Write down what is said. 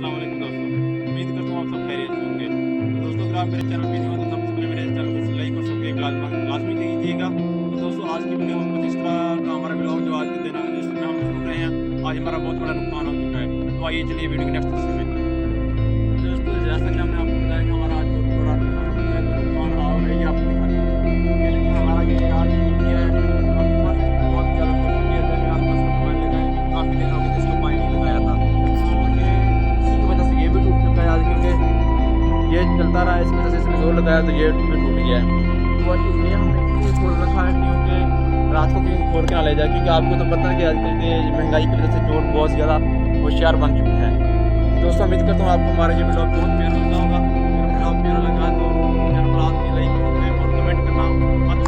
अस्सलाम वालेकुम दोस्तों, उम्मीद करता हूँ आप सब खैरियत से होंगे। तो दोस्तों अगर आप मेरे चैनल पे न्यू हो तो सबसे पहले मेरे चैनल को लाइक और सब्सक्राइब लाजमी कीजिएगा। तो दोस्तों आज की वीडियो में कुछ इस तरह का हमारा ब्लॉग जो आज के दिन जिसमें हम सुन रहे हैं आज हमारा बहुत बड़ा नुकसान हो चुका है। तो आइए चलिए वीडियो के नेक्स्ट हिस्से में। दोस्तों जैसा कि हमने आपको बताया कि हमारा आज बहुत बड़ा नुकसान हो चुका है, तो नुकसान रहा होगा ये आपको दिखाते हैं। हमारा ये आज किया है आपके पास बहुत ज़्यादा खुश किया था, मैं आपके पास मोबाइल लगाया काफ़ी दिन हो गए इसको पानी नहीं लगाया था, तो ये इसी की वजह से ये भी टूट चुका है आज, क्योंकि ये चलता रहा इस वजह से इसमें जोर लगाया तो ये भी टूट गया है। तो ये हमने इसलिए खोल रखा है क्योंकि रात को कहीं खोल के ना ले जाए, क्योंकि आपको तो पता है कि आजकल के महंगाई की वजह से चोर बहुत ज़्यादा होशियार बन चुके हैं। दोस्तों उम्मीद करता हूँ आपको हमारा ये ब्लॉग बहुत प्यारा लगा होगा। अगर ब्लॉग प्यारा लगा तो चैनल को लाजमी लाइक और कमेंट करना मत